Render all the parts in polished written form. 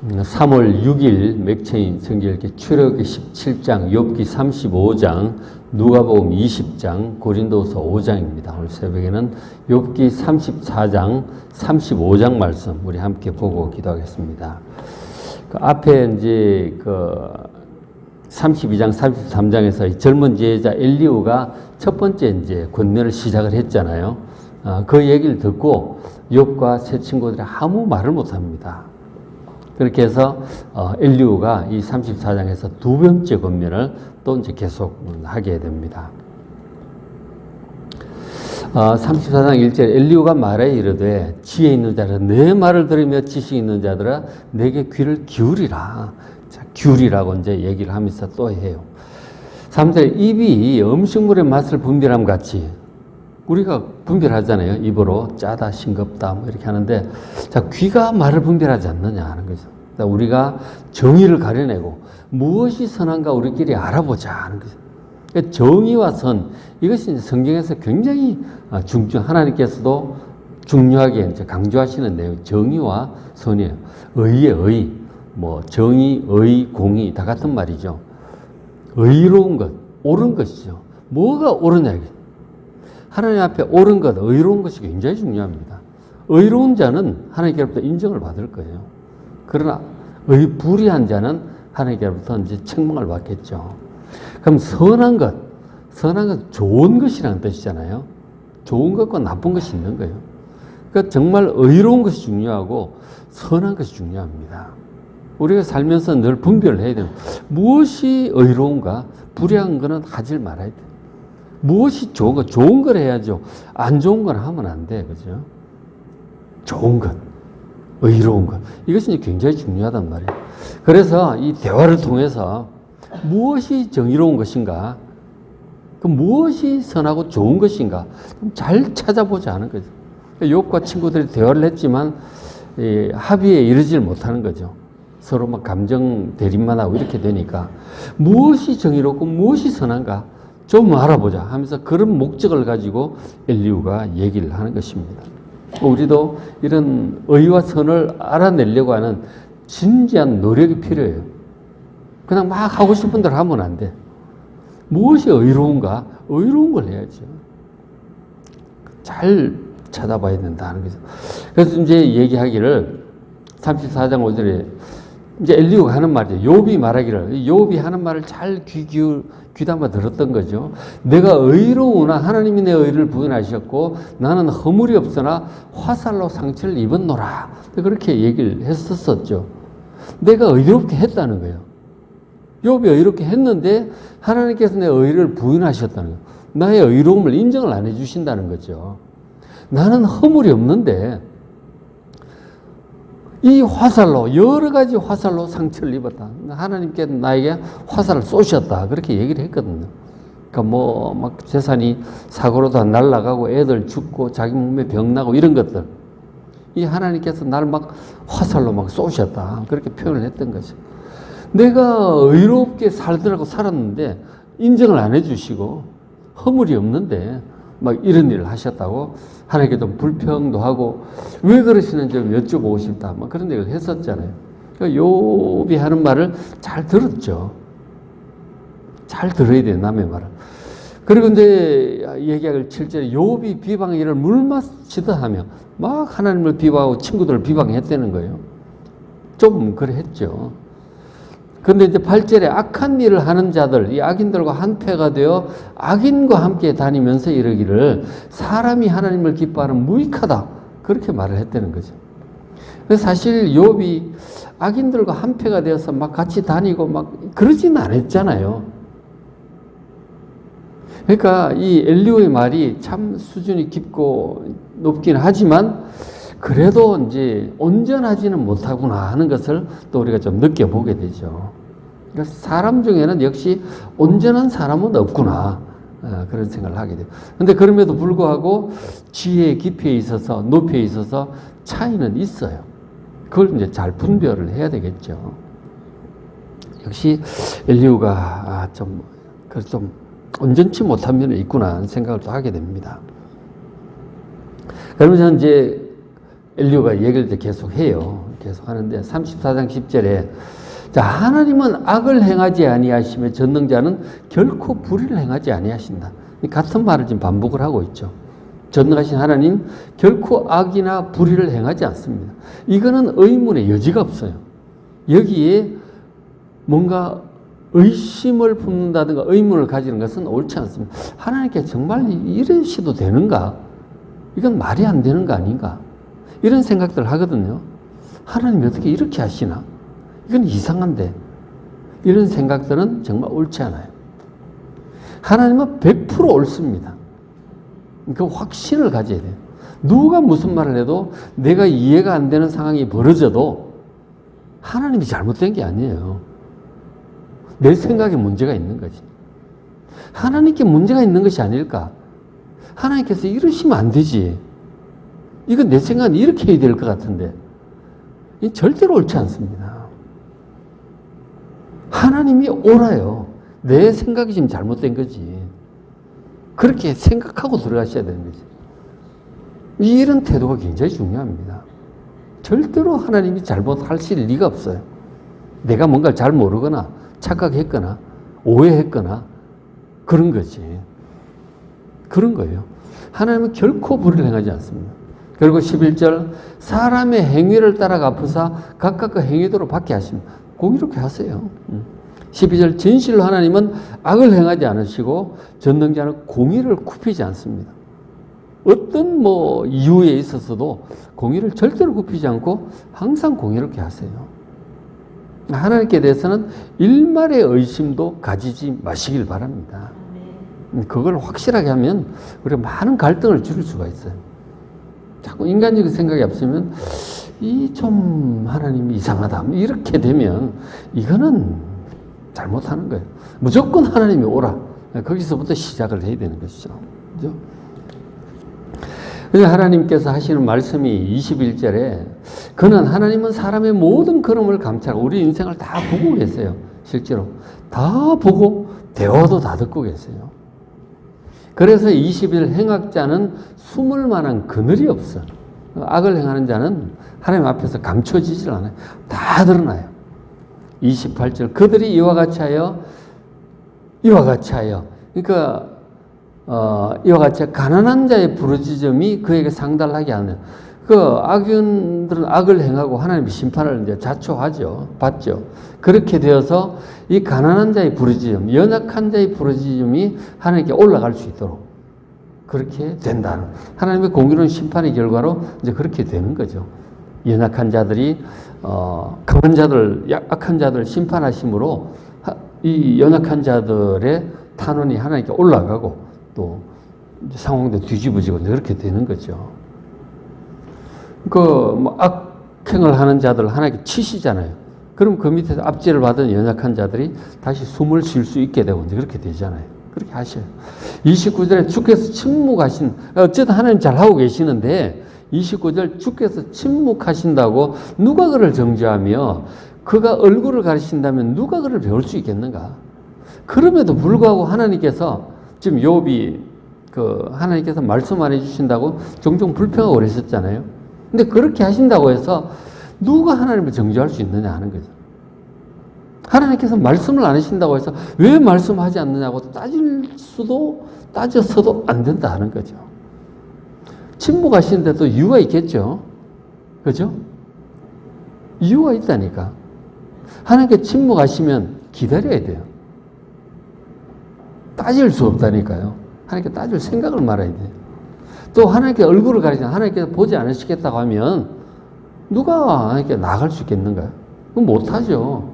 3월 6일 맥체인 성경읽기 출애굽기 17장, 욥기 35장, 누가복음 20장, 고린도서 5장입니다. 오늘 새벽에는 욥기 34장, 35장 말씀 우리 함께 보고 기도하겠습니다. 그 앞에 이제 32장, 33장에서 젊은 제자 엘리후가 첫 번째 이제 권면을 시작을 했잖아요. 그 얘기를 듣고 욥과 세 친구들이 아무 말을 못 합니다. 그렇게 해서 엘리후가 이 34장에서 두 번째 권면을 또 이제 계속 하게 됩니다. 34장 1절 엘리후가 말해 이르되 지혜 있는 자들아 내 말을 들으며 지식 있는 자들아 내게 귀를 기울이라. 자, 기울이라고 이제 얘기를 하면서 또 해요. 3절 입이 음식물의 맛을 분별함 같이 우리가 분별하잖아요. 입으로 짜다, 싱겁다 뭐 이렇게 하는데 자, 귀가 말을 분별하지 않느냐 하는 거죠. 우리가 정의를 가려내고 무엇이 선한가 우리끼리 알아보자 하는 거죠. 그러니까 정의와 선 이것이 성경에서 굉장히 하나님께서도 중요하게 이제 강조하시는 내용, 정의와 선이에요. 의의 의, 뭐 정의, 의, 공의 다 같은 말이죠. 의로운 것, 옳은 것이죠. 뭐가 옳으냐 이게. 하나님 앞에 옳은 것, 의로운 것이 굉장히 중요합니다. 의로운 자는 하나님께로부터 인정을 받을 거예요. 그러나 불의한 자는 하나님께로부터 이제 책망을 받겠죠. 그럼 선한 것 좋은 것이라는 뜻이잖아요. 좋은 것과 나쁜 것이 있는 거예요. 그러니까 정말 의로운 것이 중요하고 선한 것이 중요합니다. 우리가 살면서 늘 분별을 해야 돼요. 무엇이 의로운가? 불의한 거는 하질 말아야 돼요. 무엇이 좋은 걸 해야죠. 안 좋은 건 하면 안 돼. 그죠? 좋은 것, 의로운 것. 이것이 굉장히 중요하단 말이에요. 그래서 이 대화를 통해서 무엇이 정의로운 것인가? 그 무엇이 선하고 좋은 것인가? 잘 찾아보자 하는 거죠. 욥과 친구들이 대화를 했지만 합의에 이르지를 못하는 거죠. 서로 막 감정 대립만 하고 이렇게 되니까 무엇이 정의롭고 무엇이 선한가? 좀 알아보자 하면서 그런 목적을 가지고 엘리후가 얘기를 하는 것입니다. 우리도 이런 의와 선을 알아내려고 하는 진지한 노력이 필요해요. 그냥 막 하고 싶은 대로 하면 안 돼. 무엇이 의로운가? 의로운 걸 해야죠. 잘 찾아봐야 된다는 거죠. 그래서 이제 얘기하기를 34장 5절에 이제 엘리후가 하는 말이죠. 욥이 말하기를 욥이 하는 말을 잘 귀담아 들었던 거죠. 내가 의로우나 하나님이 내 의를 부인하셨고 나는 허물이 없으나 화살로 상처를 입었노라. 그렇게 얘기를 했었죠. 내가 의롭게 했다는 거예요. 욥이 의롭게 했는데 하나님께서 내 의를 부인하셨다는 거예요. 나의 의로움을 인정을 안 해주신다는 거죠. 나는 허물이 없는데 이 화살로 여러 가지 화살로 상처를 입었다. 하나님께서 나에게 화살을 쏘셨다. 그렇게 얘기를 했거든요. 그러니까 막 재산이 사고로 다 날아가고 애들 죽고 자기 몸에 병 나고 이런 것들. 이 하나님께서 나를 막 화살로 막 쏘셨다. 그렇게 표현을 했던 거죠. 내가 의롭게 살더라고 살았는데 인정을 안 해주시고 허물이 없는데 막 이런 일을 하셨다고 하나님께 좀 불평도 하고 왜 그러시는지 좀 여쭤보고 싶다. 막 그런 얘기를 했었잖아요. 그러니까 욥이 하는 말을 잘 들었죠. 잘 들어야 돼요. 남의 말을. 그리고 이제 얘기하길 7절에 욥이 비방의 일을 물마치다 하며 막 하나님을 비방하고 친구들을 비방했다는 거예요. 좀 그래 했죠. 근데 이제 8절에 악한 일을 하는 자들, 이 악인들과 한패가 되어 악인과 함께 다니면서 이르기를 사람이 하나님을 기뻐하는 무익하다. 그렇게 말을 했다는 거죠. 그래서 사실 욥이 악인들과 한패가 되어서 막 같이 다니고 막 그러지는 않았잖아요. 그러니까 이 엘리후의 말이 참 수준이 깊고 높긴 하지만 그래도 이제 온전하지는 못하구나 하는 것을 또 우리가 좀 느껴보게 되죠. 그래서 사람 중에는 역시 온전한 사람은 없구나. 그런 생각을 하게 돼요. 그런데 그럼에도 불구하고 지혜의 깊이에 있어서 높이에 있어서 차이는 있어요. 그걸 이제 잘 분별을 해야 되겠죠. 역시 엘리후가 좀 온전치 못한 면이 있구나 하는 생각을 또 하게 됩니다. 그러면서 이제 엘리후가 얘기를 이제 계속 해요. 계속 하는데 34장 10절에 자, 하나님은 악을 행하지 아니하시며 전능자는 결코 불의를 행하지 아니하신다. 같은 말을 지금 반복을 하고 있죠. 전능하신 하나님 결코 악이나 불의를 행하지 않습니다. 이거는 의문의 여지가 없어요. 여기에 뭔가 의심을 품는다든가 의문을 가지는 것은 옳지 않습니다. 하나님께 정말 이러셔도 되는가? 이건 말이 안 되는 거 아닌가? 이런 생각들 하거든요. 하나님이 어떻게 이렇게 하시나? 이건 이상한데. 이런 생각들은 정말 옳지 않아요. 하나님은 100% 옳습니다. 그 확신을 가져야 돼요. 누가 무슨 말을 해도 내가 이해가 안 되는 상황이 벌어져도 하나님이 잘못된 게 아니에요. 내 생각에 문제가 있는 거지. 하나님께 문제가 있는 것이 아닐까? 하나님께서 이러시면 안 되지. 이건 내 생각은 이렇게 해야 될 것 같은데. 이 절대로 옳지 않습니다. 하나님이 옳아요. 내 생각이 지금 잘못된 거지. 그렇게 생각하고 들어가셔야 되는 거지. 이런 태도가 굉장히 중요합니다. 절대로 하나님이 잘못하실 리가 없어요. 내가 뭔가를 잘 모르거나 착각했거나 오해했거나 그런 거지. 그런 거예요. 하나님은 결코 불의를 행하지 않습니다. 그리고 11절 사람의 행위를 따라 갚으사 각각 그 행위대로 받게 하십니다. 꼭 이렇게 하세요. 12절 진실로 하나님은 악을 행하지 않으시고 전능자는 공의를 굽히지 않습니다. 어떤 이유에 있어서도 공의를 절대로 굽히지 않고 항상 공의롭게 하세요. 하나님께 대해서는 일말의 의심도 가지지 마시길 바랍니다. 그걸 확실하게 하면 우리가 많은 갈등을 줄일 수가 있어요. 자꾸 인간적인 생각이 없으면 좀 하나님이 이상하다 이렇게 되면 이거는 잘못하는 거예요. 무조건 하나님이 오라. 거기서부터 시작을 해야 되는 것이죠. 그죠? 그래서 하나님께서 하시는 말씀이 21절에 그는 하나님은 사람의 모든 걸음을 감찰하고 우리 인생을 다 보고 계세요. 실제로 다 보고 대화도 다 듣고 계세요. 그래서 20일 행악자는 숨을 만한 그늘이 없어. 악을 행하는 자는 하나님 앞에서 감춰지질 않아요. 다 드러나요. 28절 그들이 이와 같이 하여 그러니까 이와 같이 가난한 자의 부르짖음이 그에게 상달하게 하는 그 악인들은 악을 행하고 하나님의 심판을 이제 자초하죠. 받죠. 그렇게 되어서 이 가난한 자의 부르짖음, 연약한 자의 부르짖음이 하나님께 올라갈 수 있도록 그렇게 된다는 하나님의 공의로운 심판의 결과로 이제 그렇게 되는 거죠. 연약한 자들이 강한 자들, 약한 자들을 심판하심으로 이 연약한 자들의 탄원이 하나님께 올라가고 또 상황도 뒤집어지고 그렇게 되는 거죠. 악행을 하는 자들 하나님께 치시잖아요. 그럼 그 밑에서 압제를 받은 연약한 자들이 다시 숨을 쉴 수 있게 되고 이제 그렇게 되잖아요. 그렇게 하셔요. 29절에 주께서 침묵하신, 어쨌든 하나님 잘하고 계시는데 29절 주께서 침묵하신다고 누가 그를 정죄하며 그가 얼굴을 가리신다면 누가 그를 배울 수 있겠는가? 그럼에도 불구하고 하나님께서 지금 욥이 하나님께서 말씀 안 해주신다고 종종 불평하고 그러셨잖아요. 근데 그렇게 하신다고 해서 누가 하나님을 정죄할 수 있느냐 하는 거죠. 하나님께서 말씀을 안 하신다고 해서 왜 말씀하지 않느냐고 따져서도 안 된다 하는 거죠. 침묵하시는데도 이유가 있겠죠. 그죠? 이유가 있다니까. 하나님께 침묵하시면 기다려야 돼요. 따질 수 없다니까요. 하나님께 따질 생각을 말아야 돼요. 또 하나님께 얼굴을 가리잖아요. 하나님께서 보지 않으시겠다고 하면 누가 하나님께 나아갈 수 있겠는가요? 그건 못하죠.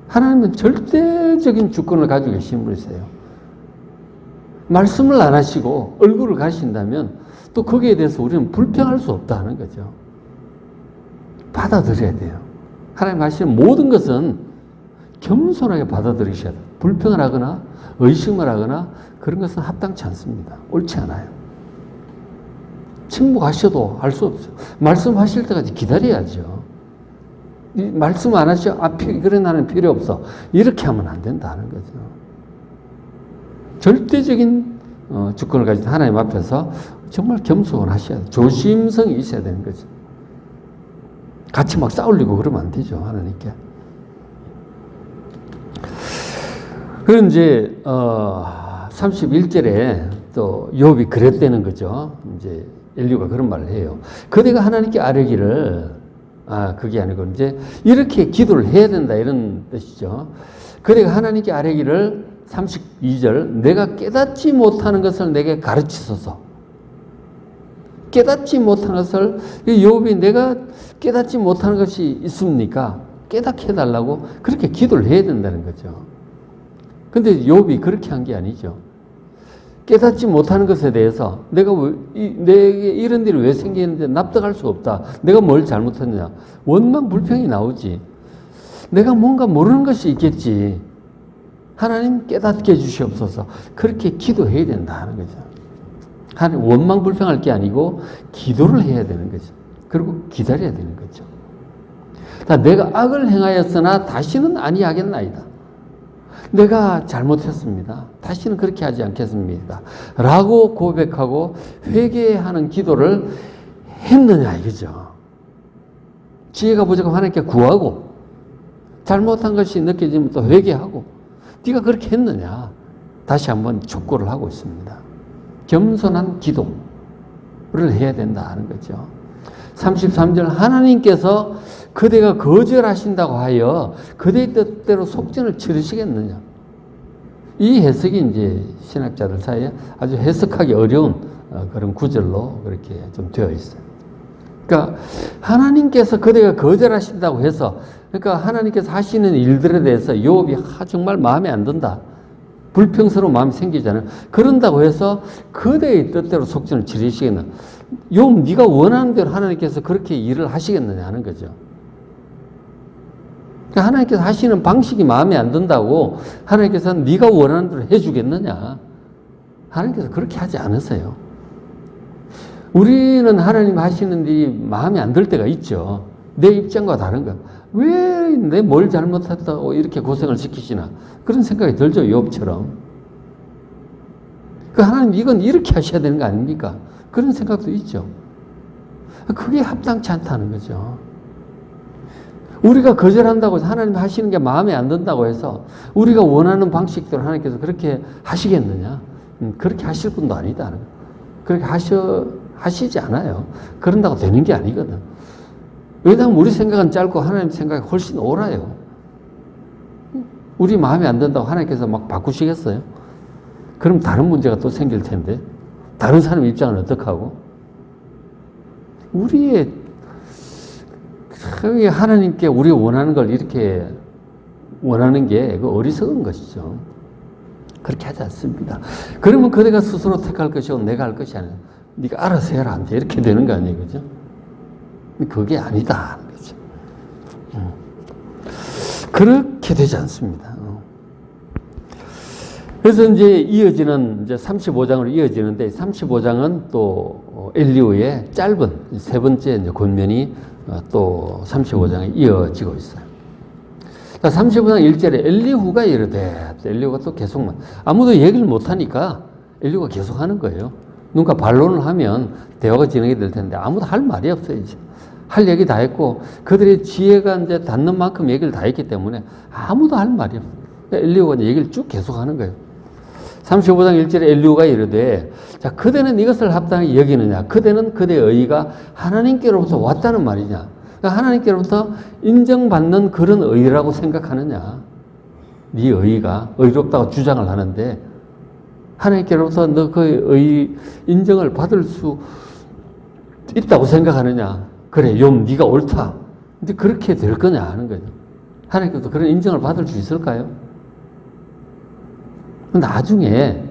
하나님은 절대적인 주권을 가지고 계신 분이세요. 말씀을 안 하시고 얼굴을 가리신다면 또 거기에 대해서 우리는 불평할 수 없다는 거죠. 받아들여야 돼요. 하나님 하시는 모든 것은 겸손하게 받아들이셔야 돼요. 불평을 하거나 의심을 하거나 그런 것은 합당치 않습니다. 옳지 않아요. 침묵하셔도 할 수 없어요. 말씀하실 때까지 기다려야죠. 말씀 안 하시죠? 그래 나는 필요 없어. 이렇게 하면 안 된다는 거죠. 절대적인 주권을 가진 하나님 앞에서 정말 겸손하셔야 돼요. 조심성이 있어야 되는 거죠. 같이 막 싸우려고 그러면 안 되죠, 하나님께. 그럼 이제 31절에 또 욥이 그랬다는 거죠. 이제 엘리후가 그런 말을 해요. 그대가 하나님께 아뢰기를, 그게 아니고 이제 이렇게 기도를 해야 된다 이런 뜻이죠. 그대가 하나님께 아뢰기를 32절 내가 깨닫지 못하는 것을 내게 가르치소서. 깨닫지 못하는 것을, 욥이 내가 깨닫지 못하는 것이 있습니까? 깨닫게 해달라고 그렇게 기도를 해야 된다는 거죠. 근데 욥이 그렇게 한 게 아니죠. 깨닫지 못하는 것에 대해서 내가 내게 이런 일이 왜 생기는데 납득할 수 없다. 내가 뭘 잘못했느냐. 원망 불평이 나오지. 내가 뭔가 모르는 것이 있겠지. 하나님 깨닫게 해주시옵소서. 그렇게 기도해야 된다 하는 거죠. 하나님 원망 불평할 게 아니고 기도를 해야 되는 거죠. 그리고 기다려야 되는 거죠. 내가 악을 행하였으나 다시는 아니하겠나이다. 내가 잘못했습니다. 다시는 그렇게 하지 않겠습니다. 라고 고백하고 회개하는 기도를 했느냐 이거죠. 지혜가 부족하면 하나님께 구하고 잘못한 것이 느껴지면 또 회개하고 네가 그렇게 했느냐 다시 한번 촉구를 하고 있습니다. 겸손한 기도를 해야 된다 하는 거죠. 33절 하나님께서 그대가 거절하신다고 하여 그대의 뜻대로 속전을 치르시겠느냐. 이 해석이 이제 신학자들 사이에 아주 해석하기 어려운 그런 구절로 그렇게 좀 되어 있어요. 그러니까 하나님께서 그대가 거절하신다고 해서 그러니까 하나님께서 하시는 일들에 대해서 욥이 정말 마음에 안 든다. 불평스러운 마음이 생기잖아요. 그런다고 해서 그대의 뜻대로 속전을 치르시겠느냐. 욥 네가 원하는 대로 하나님께서 그렇게 일을 하시겠느냐 하는 거죠. 그러니까 하나님께서 하시는 방식이 마음에 안 든다고 하나님께서는 네가 원하는 대로 해주겠느냐. 하나님께서 그렇게 하지 않으세요. 우리는 하나님 하시는 일이 마음에 안 들 때가 있죠. 내 입장과 다른 거. 왜 내 뭘 잘못했다고 이렇게 고생을 시키시나. 그런 생각이 들죠. 욥처럼. 그 하나님 이건 이렇게 하셔야 되는 거 아닙니까? 그런 생각도 있죠. 그게 합당치 않다는 거죠. 우리가 거절한다고 해서 하나님 하시는 게 마음에 안 든다고 해서 우리가 원하는 방식대로 하나님께서 그렇게 하시겠느냐? 그렇게 하실 분도 아니다. 그렇게 하시지 않아요. 그런다고 되는 게 아니거든. 왜냐하면 우리 생각은 짧고 하나님 생각이 훨씬 오라요. 우리 마음에 안 든다고 하나님께서 막 바꾸시겠어요? 그럼 다른 문제가 또 생길 텐데 다른 사람 입장은 어떡하고? 우리의 하나님께 우리 원하는 걸 이렇게 원하는 게 어리석은 것이죠. 그렇게 하지 않습니다. 그러면 그대가 스스로 택할 것이고 내가 할 것이 아니라 네가 알아서 해라 안 돼. 이렇게 되는 거 아니에요. 그죠? 그게 아니다. 그죠? 그렇게 되지 않습니다. 그래서 이제 이어지는 이제 35장으로 이어지는데 35장은 또 엘리후의 짧은 세 번째 이제 권면이 또 35장에 이어지고 있어요. 35장 1절에 엘리후가 이르되 엘리후가 또 계속 아무도 얘기를 못 하니까 엘리후가 계속 하는 거예요. 누가 반론을 하면 대화가 진행이 될 텐데 아무도 할 말이 없어요. 이제. 할 얘기 다 했고 그들의 지혜가 이제 닿는 만큼 얘기를 다 했기 때문에 아무도 할 말이 없어요. 엘리후가 이제 얘기를 쭉 계속 하는 거예요. 35장 1절에 엘리후가 이르되 자 그대는 이것을 합당히 여기느냐 그대는 그대의 의가 하나님께로부터 왔다는 말이냐 그러니까 하나님께로부터 인정받는 그런 의라고 생각하느냐 네 의가 의롭다고 주장을 하는데 하나님께로부터 너 그 의 인정을 받을 수 있다고 생각하느냐 그래 욥 네가 옳다 근데 그렇게 될 거냐 하는 거죠. 하나님께서 그런 인정을 받을 수 있을까요? 나중에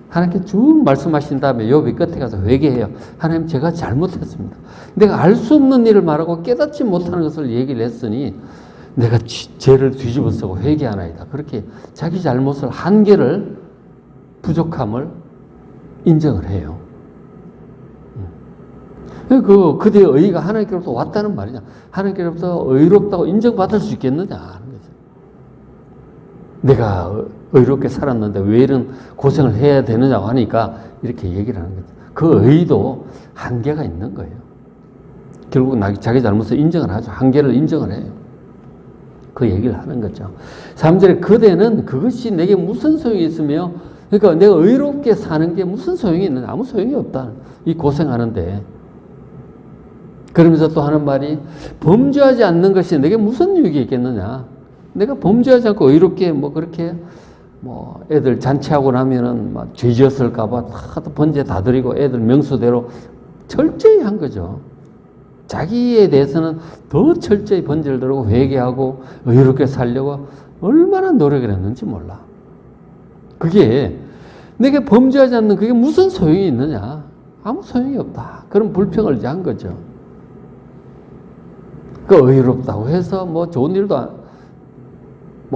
하나님께 쭉 말씀하신 다음에 욥이 끝에 가서 회개해요. 하나님 제가 잘못했습니다. 내가 알 수 없는 일을 말하고 깨닫지 못하는 것을 얘기를 했으니 내가 죄를 뒤집어 쓰고 회개하나이다. 그렇게 자기 잘못을 한계를 부족함을 인정을 해요. 그대의 의가 하나님께로부터 왔다는 말이냐. 하나님께로부터 의롭다고 인정받을 수 있겠느냐 하는 거죠. 내가 의롭게 살았는데 왜 이런 고생을 해야 되느냐고 하니까 이렇게 얘기를 하는 거죠. 그 의도 한계가 있는 거예요. 결국 자기 잘못을 인정을 하죠. 한계를 인정을 해요. 그 얘기를 하는 거죠. 3절에 그대는 그것이 내게 무슨 소용이 있으며, 그러니까 내가 의롭게 사는 게 무슨 소용이 있느냐. 아무 소용이 없다. 이 고생하는데. 그러면서 또 하는 말이 범죄하지 않는 것이 내게 무슨 유익이 있겠느냐. 내가 범죄하지 않고 의롭게 그렇게 애들 잔치하고 나면은 막 죄 지었을까봐 다 번제 다 드리고 애들 명수대로 철저히 한 거죠. 자기에 대해서는 더 철저히 번제를 들고 회개하고 의롭게 살려고 얼마나 노력을 했는지 몰라. 그게 내게 범죄하지 않는 그게 무슨 소용이 있느냐. 아무 소용이 없다. 그런 불평을 이제 한 거죠. 그 의롭다고 해서 좋은 일도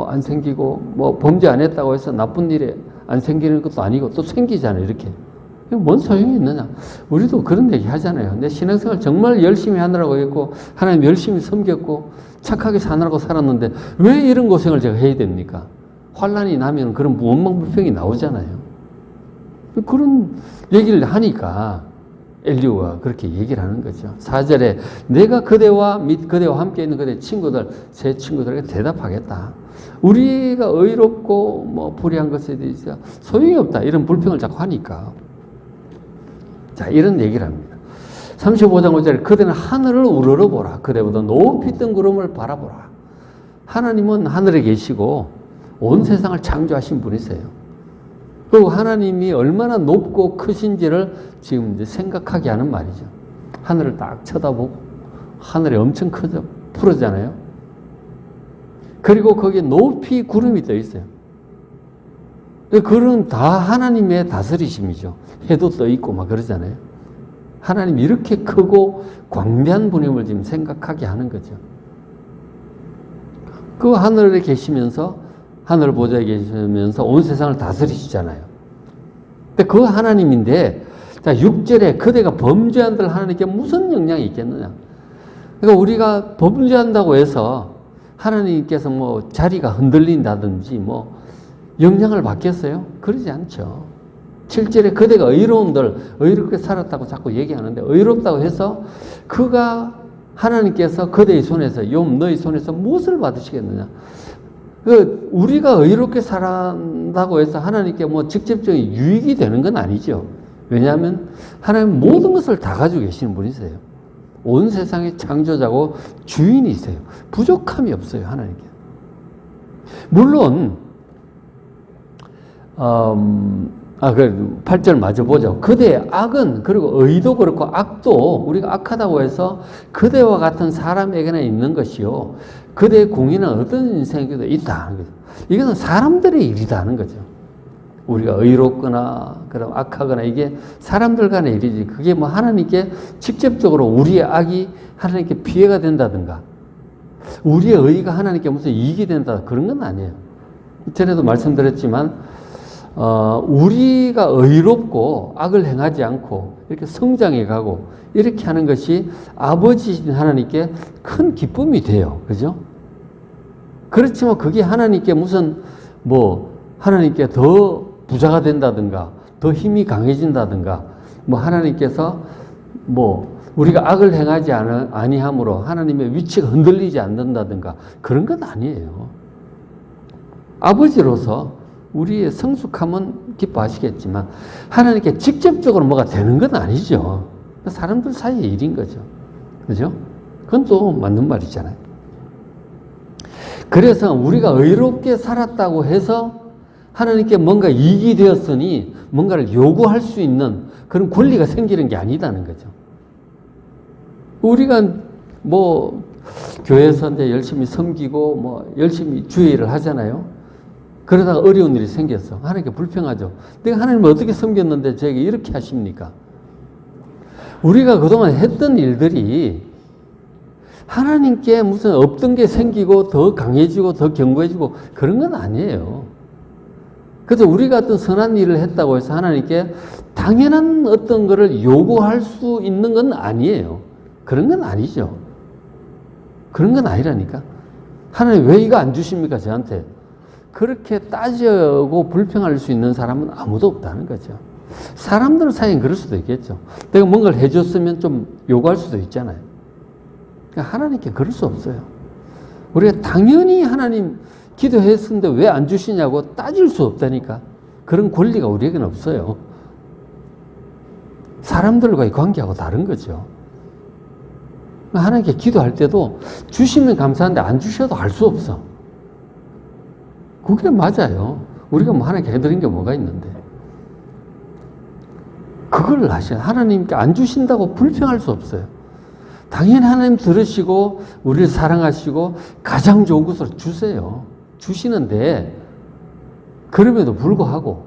안 생기고 범죄 안 했다고 해서 나쁜 일이 안 생기는 것도 아니고 또 생기잖아요. 이렇게. 뭔 소용이 있느냐. 우리도 그런 얘기 하잖아요. 내 신앙생활 정말 열심히 하느라고 했고 하나님 열심히 섬겼고 착하게 사느라고 살았는데 왜 이런 고생을 제가 해야 됩니까? 환난이 나면 그런 원망불평이 나오잖아요. 그런 얘기를 하니까 엘리후가 그렇게 얘기를 하는 거죠. 4절에 내가 그대와 함께 있는 그대 친구들, 세 친구들에게 대답하겠다. 우리가 의롭고 불의한 것에 대해서 소용이 없다. 이런 불평을 자꾸 하니까. 자, 이런 얘기를 합니다. 35장 5절에 그대는 하늘을 우러러보라. 그대보다 높이 뜬 구름을 바라보라. 하나님은 하늘에 계시고 온 세상을 창조하신 분이세요. 그리고 하나님이 얼마나 높고 크신지를 지금 이제 생각하게 하는 말이죠. 하늘을 딱 쳐다보고 하늘이 엄청 크죠. 푸르잖아요. 그리고 거기에 높이 구름이 떠 있어요. 그런 다 하나님의 다스리심이죠. 해도 떠 있고 그러잖아요. 하나님이 이렇게 크고 광대한 분임을 지금 생각하게 하는 거죠. 그 하늘에 계시면서 하늘 보좌에 계시면서 온 세상을 다스리시잖아요. 근데 그 하나님인데, 자, 6절에 그대가 범죄한들 하나님께 무슨 영향이 있겠느냐. 그러니까 우리가 범죄한다고 해서 하나님께서 자리가 흔들린다든지 영향을 받겠어요? 그러지 않죠. 7절에 그대가 의로운들, 의롭게 살았다고 자꾸 얘기하는데, 의롭다고 해서 그가 하나님께서 그대의 손에서, 너희 손에서 무엇을 받으시겠느냐. 우리가 의롭게 살았다고 해서 하나님께 직접적인 유익이 되는 건 아니죠. 왜냐하면 하나님 모든 것을 다 가지고 계시는 분이세요. 온 세상의 창조자고 주인이세요. 부족함이 없어요, 하나님께. 물론 8절 마저 보죠. 그대의 악은, 그리고 의도 그렇고 악도 우리가 악하다고 해서 그대와 같은 사람에게나 있는 것이요. 그대의 공의는 어떤 인생에도 있다 하는 거죠. 이것은 사람들의 일이다 하는 거죠. 우리가 의롭거나 그럼 악하거나 이게 사람들 간의 일이지. 그게 하나님께 직접적으로 우리의 악이 하나님께 피해가 된다든가 우리의 의가 하나님께 무슨 이익이 된다 그런 건 아니에요. 전에도 말씀드렸지만 우리가 의롭고 악을 행하지 않고 이렇게 성장해 가고 이렇게 하는 것이 아버지신 하나님께 큰 기쁨이 돼요. 그죠? 그렇지만 그게 하나님께 무슨 하나님께 더 부자가 된다든가 더 힘이 강해진다든가 하나님께서 우리가 악을 행하지 아니함으로 하나님의 위치가 흔들리지 않는다든가 그런 건 아니에요. 아버지로서 우리의 성숙함은 기뻐하시겠지만 하나님께 직접적으로 뭐가 되는 건 아니죠. 사람들 사이의 일인 거죠. 그죠? 그건 또 맞는 말이잖아요. 그래서 우리가 의롭게 살았다고 해서 하나님께 뭔가 이익이 되었으니 뭔가를 요구할 수 있는 그런 권리가 생기는 게 아니다는 거죠. 우리가 교회에서 이제 열심히 섬기고 열심히 주의 일을 하잖아요. 그러다가 어려운 일이 생겼어. 하나님께 불평하죠. 내가 하나님을 어떻게 섬겼는데 저에게 이렇게 하십니까? 우리가 그동안 했던 일들이 하나님께 무슨 없던 게 생기고 더 강해지고 더 견고해지고 그런 건 아니에요. 그래서 우리가 어떤 선한 일을 했다고 해서 하나님께 당연한 어떤 거를 요구할 수 있는 건 아니에요. 그런 건 아니죠. 그런 건 아니라니까. 하나님 왜 이거 안 주십니까 저한테? 그렇게 따지고 불평할 수 있는 사람은 아무도 없다는 거죠. 사람들 사이엔 그럴 수도 있겠죠. 내가 뭔가를 해줬으면 좀 요구할 수도 있잖아요. 그러니까 하나님께 그럴 수 없어요. 우리가 당연히 하나님 기도했는데 왜 안 주시냐고 따질 수 없다니까. 그런 권리가 우리에게는 없어요. 사람들과의 관계하고 다른 거죠. 하나님께 기도할 때도 주시면 감사한데 안 주셔도 알 수 없어. 그게 맞아요. 우리가 뭐 하나님께 해드린 게 뭐가 있는데. 그걸 하셔야 하나님께 안 주신다고 불평할 수 없어요. 당연히 하나님 들으시고 우리를 사랑하시고 가장 좋은 것으로 주세요. 주시는데 그럼에도 불구하고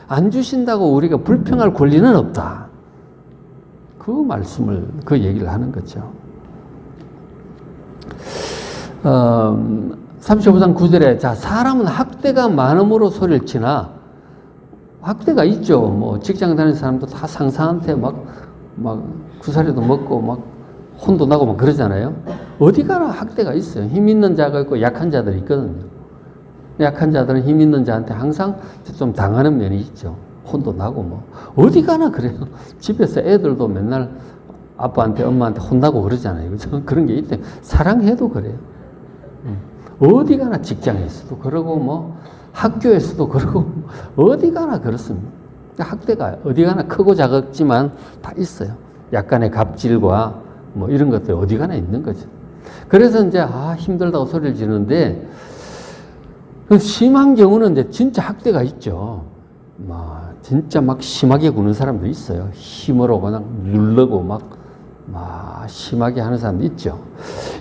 안 주신다고 우리가 불평할 권리는 없다. 그 말씀을, 그 얘기를 하는 거죠. 35장 9절에 자, 사람은 학대가 많음으로 소리를 치나, 학대가 있죠. 뭐 직장 다니는 사람도 다 상사한테 막 구사리도 먹고 막 혼도 나고 막 그러잖아요. 어디 가나 학대가 있어요. 힘 있는 자가 있고 약한 자들이 있거든요. 약한 자들은 힘 있는 자한테 항상 좀 당하는 면이 있죠. 혼도 나고 뭐 어디 가나 그래요. 집에서 애들도 맨날 아빠한테 엄마한테 혼나고 그러잖아요. 그죠? 그런 게 있대. 사랑해도 그래요. 어디 가나 직장에서도 그러고 뭐 학교에서도 그러고 어디 가나 그렇습니다. 학대가 어디 가나 크고 작았지만 다 있어요. 약간의 갑질과 뭐 이런 것들이 어디 가나 있는 거죠. 그래서 이제 힘들다고 소리를 지르는데 심한 경우는 이제 진짜 학대가 있죠. 진짜 막 심하게 구는 사람도 있어요. 힘으로 그냥 누르고 막 심하게 하는 사람도 있죠.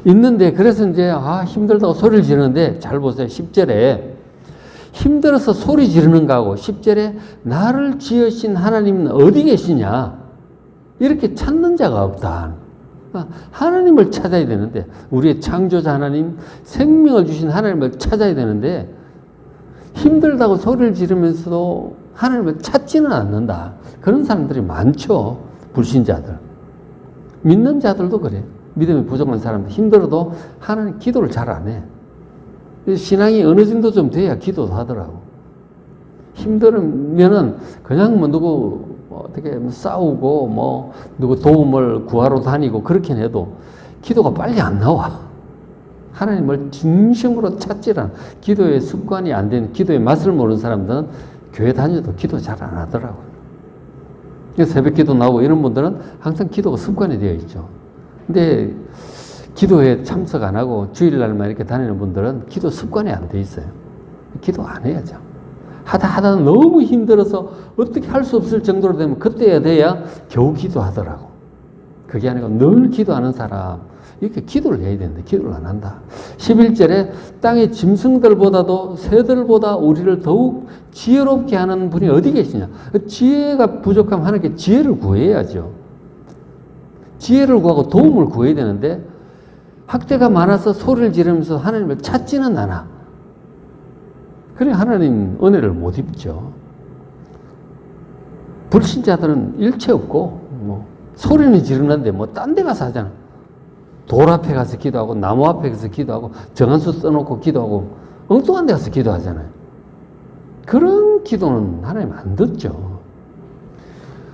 있는데 그래서 이제 힘들다고 소리를 지르는데 잘 보세요. 10절에 힘들어서 소리 지르는 거하고 10절에 나를 지으신 하나님은 어디 계시냐 이렇게 찾는 자가 없다. 하나님을 찾아야 되는데 우리의 창조자 하나님, 생명을 주신 하나님을 찾아야 되는데 힘들다고 소리를 지르면서도 하나님을 찾지는 않는다. 그런 사람들이 많죠. 불신자들. 믿는 자들도 그래. 믿음이 부족한 사람들 힘들어도 하나님 기도를 잘 안 해. 신앙이 어느 정도 좀 돼야 기도도 하더라고. 힘들면은 그냥 뭐 누구 어떻게 싸우고 뭐 누구 도움을 구하러 다니고 그렇게 해도 기도가 빨리 안 나와. 하나님을 진심으로 찾질 않아. 기도의 습관이 안 된, 기도의 맛을 모르는 사람들은 교회 다녀도 기도 잘 안 하더라고요. 새벽 기도 나오고 이런 분들은 항상 기도가 습관이 되어 있죠. 근데 기도에 참석 안 하고 주일날만 이렇게 다니는 분들은 기도 습관이 안 돼 있어요. 기도 안 해야죠. 하다 너무 힘들어서 어떻게 할 수 없을 정도로 되면 그때야 돼야 겨우 기도하더라고. 그게 아니고 늘 기도하는 사람, 이렇게 기도를 해야 되는데 기도를 안 한다. 11절에 땅의 짐승들보다도 새들보다 우리를 더욱 지혜롭게 하는 분이 어디 계시냐. 지혜가 부족하면 하나님께 지혜를 구해야죠. 지혜를 구하고 도움을 구해야 되는데 학대가 많아서 소리를 지르면서 하나님을 찾지는 않아. 그래 하나님 은혜를 못 입죠. 불신자들은 일체 없고 뭐 소리는 지르는데 뭐 딴 데 가서 하잖아. 돌 앞에 가서 기도하고 나무 앞에 가서 기도하고 정한수 써놓고 기도하고 엉뚱한 데 가서 기도하잖아요. 그런 기도는 하나님 안 듣죠.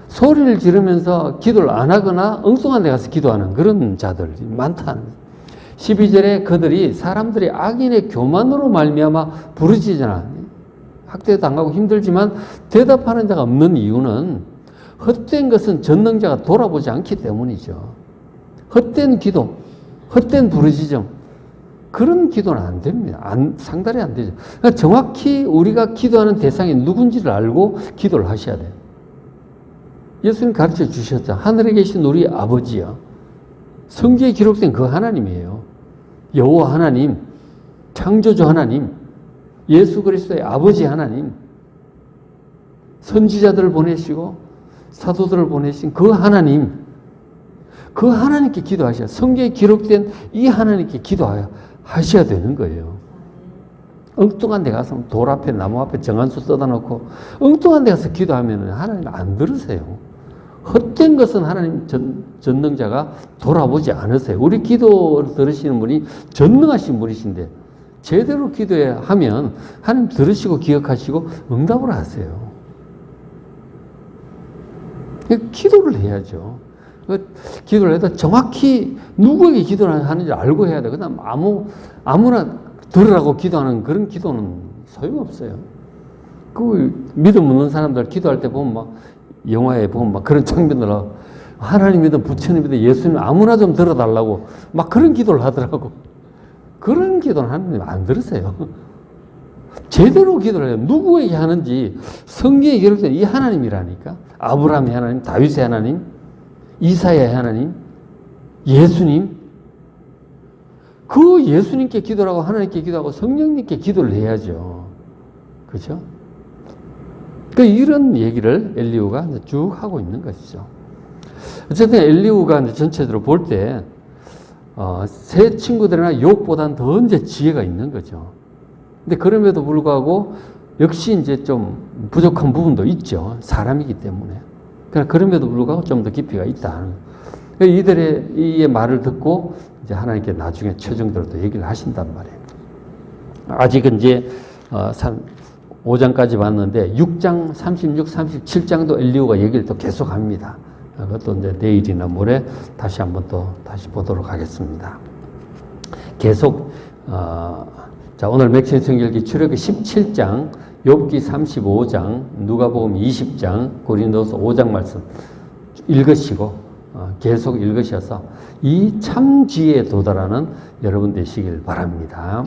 소리를 지르면서 기도를 안 하거나 엉뚱한 데 가서 기도하는 그런 자들이 많다는 거예요. 12절에 그들이 사람들이 악인의 교만으로 말미암아 부르짖으나 학대 당하고 힘들지만 대답하는 자가 없는 이유는 헛된 것은 전능자가 돌아보지 않기 때문이죠. 헛된 기도, 헛된 부르짖음, 그런 기도는 안 됩니다. 상달이 안 되죠. 그러니까 정확히 우리가 기도하는 대상이 누군지를 알고 기도를 하셔야 돼요. 예수님 가르쳐 주셨죠. 하늘에 계신 우리 아버지요. 성경에 기록된 그 하나님이에요. 여호와 하나님, 창조주 하나님, 예수 그리스도의 아버지 하나님, 선지자들을 보내시고 사도들을 보내신 그 하나님, 그 하나님께 기도하셔야, 성경에 기록된 이 하나님께 기도하셔야 되는 거예요. 엉뚱한 데 가서 돌 앞에 나무 앞에 정한수 써다 놓고 엉뚱한 데 가서 기도하면 하나님 안 들으세요. 헛된 것은 하나님 전능자가 돌아보지 않으세요. 우리 기도를 들으시는 분이 전능하신 분이신데 제대로 기도하면 하나님 들으시고 기억하시고 응답을 하세요. 기도를 해야죠. 기도를 해도 정확히 누구에게 기도를 하는지 알고 해야 돼. 그다음 아무나 들으라고 기도하는 그런 기도는 소용없어요. 그 믿음 없는 사람들 기도할 때 보면 막 영화에 보면 막 그런 장면들 하나님이든 부처님이든 예수님 아무나 좀 들어달라고 막 그런 기도를 하더라고. 그런 기도는 하나님 안 들으세요. 제대로 기도를 해요. 누구에게 하는지 성경에 기록된 이 하나님이라니까. 아브라함의 하나님, 다윗의 하나님, 이사야의 하나님, 예수님. 그 예수님께 기도를 하고 하나님께 기도하고 성령님께 기도를 해야죠. 그죠? 이런 얘기를 엘리후가 쭉 하고 있는 것이죠. 어쨌든 엘리후가 전체적으로 볼 때, 세 친구들이나 욥보다는 더 이제 지혜가 있는 거죠. 근데 그럼에도 불구하고 역시 이제 좀 부족한 부분도 있죠. 사람이기 때문에. 그럼에도 불구하고 좀 더 깊이가 있다. 이들의 이 말을 듣고 이제 하나님께 나중에 최종적으로 또 얘기를 하신단 말이에요. 아직은 이제 5장까지 봤는데 6장, 36, 37장도 엘리후가 얘기를 또 계속합니다. 그것도 이제 내일이나 모레 다시 한번 또 다시 보도록 하겠습니다. 계속 자, 오늘 맥시스 성경기 출애굽기 17장, 욥기 35장, 누가복음 20장, 고린도서 5장 말씀 읽으시고 계속 읽으셔서 이 참 지혜에 도달하는 여러분 되시길 바랍니다.